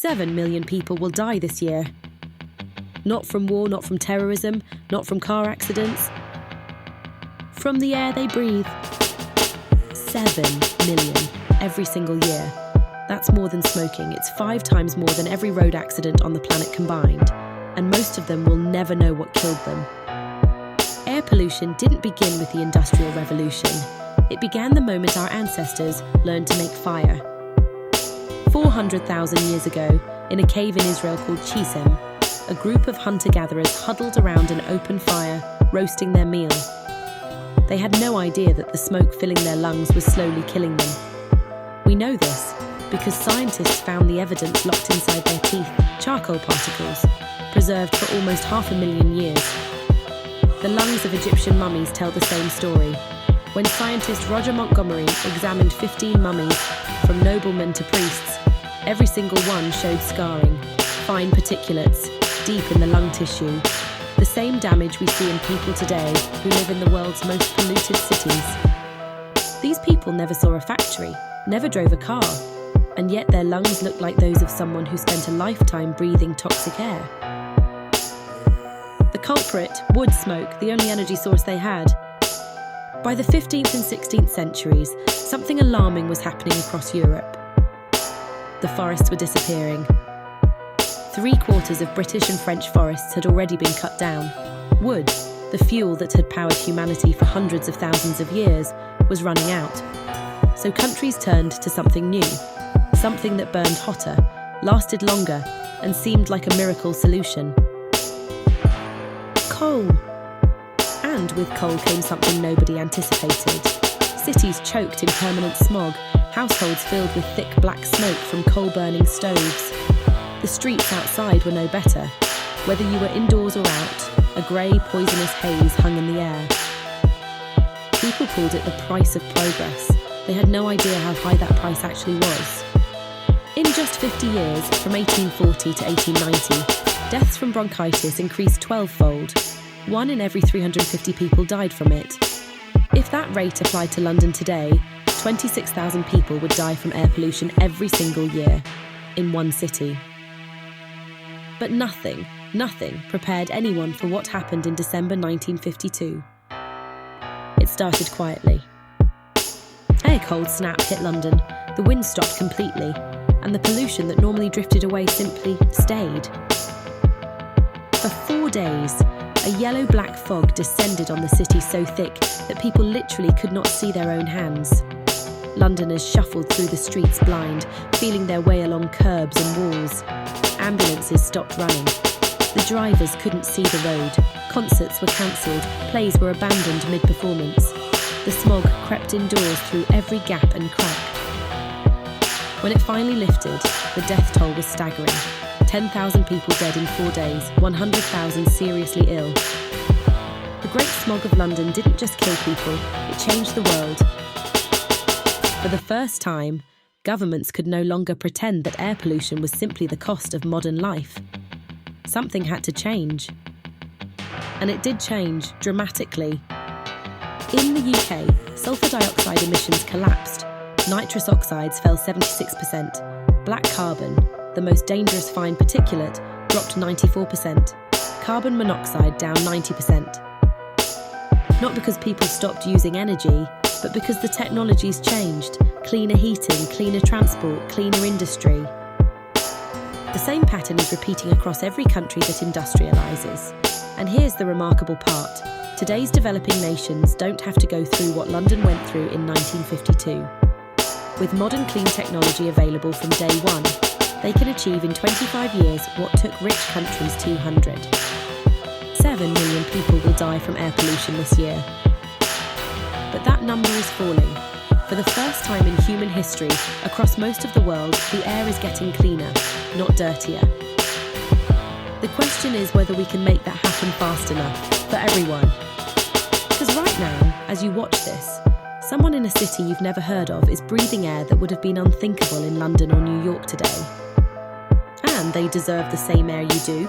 7 million people will die this year. Not from war, not from terrorism, not from car accidents. From the air they breathe. 7 million every single year. That's more than smoking. It's 5 times more than every road accident on the planet combined. And most of them will never know what killed them. Air pollution didn't begin with the Industrial Revolution. It began the moment our ancestors learned to make fire. 400,000 years ago, in a cave in Israel called Chisem, a group of hunter-gatherers huddled around an open fire, roasting their meal. They had no idea that the smoke filling their lungs was slowly killing them. We know this because scientists found the evidence locked inside their teeth, charcoal particles, preserved for almost 500,000 years. The lungs of Egyptian mummies tell the same story. When scientist Roger Montgomery examined 15 mummies, from noblemen to priests, every single one showed scarring, fine particulates, deep in the lung tissue. The same damage we see in people today who live in the world's most polluted cities. These people never saw a factory, never drove a car, and yet their lungs look like those of someone who spent a lifetime breathing toxic air. The culprit, wood smoke, the only energy source they had. By the 15th and 16th centuries, something alarming was happening across Europe. The forests were disappearing. 3/4 of British and French forests had already been cut down. Wood, the fuel that had powered humanity for hundreds of thousands of years, was running out. So countries turned to something new, something that burned hotter, lasted longer, and seemed like a miracle solution. Coal. And with coal came something nobody anticipated. Cities choked in permanent smog, households filled with thick black smoke from coal-burning stoves. The streets outside were no better. Whether you were indoors or out, a grey, poisonous haze hung in the air. People called it the price of progress. They had no idea how high that price actually was. In just 50 years, from 1840 to 1890, deaths from bronchitis increased 12-fold. 1 in every 350 people died from it. If that rate applied to London today, 26,000 people would die from air pollution every single year, in one city. But nothing prepared anyone for what happened in December 1952. It started quietly. Air cold snap hit London, the wind stopped completely, and the pollution that normally drifted away simply stayed. For 4 days, a yellow-black fog descended on the city so thick that people literally could not see their own hands. Londoners shuffled through the streets blind, feeling their way along curbs and walls. Ambulances stopped running. The drivers couldn't see the road. Concerts were cancelled. Plays were abandoned mid-performance. The smog crept indoors through every gap and crack. When it finally lifted, the death toll was staggering. 10,000 people dead in 4 days, 100,000 seriously ill. The Great Smog of London didn't just kill people, it changed the world. For the first time, governments could no longer pretend that air pollution was simply the cost of modern life. Something had to change. And it did change, dramatically. In the UK, sulphur dioxide emissions collapsed. Nitrous oxides fell 76%. Black carbon, the most dangerous fine particulate, dropped 94%. Carbon monoxide down 90%. Not because people stopped using energy, but because the technologies changed. Cleaner heating, cleaner transport, cleaner industry. The same pattern is repeating across every country that industrialises. And here's the remarkable part. Today's developing nations don't have to go through what London went through in 1952. With modern clean technology available from day one, they can achieve in 25 years what took rich countries 200. 7 million people will die from air pollution this year. But that number is falling. For the first time in human history, across most of the world, the air is getting cleaner, not dirtier. The question is whether we can make that happen fast enough, for everyone. Because right now, as you watch this, someone in a city you've never heard of is breathing air that would have been unthinkable in London or New York today. And they deserve the same air you do.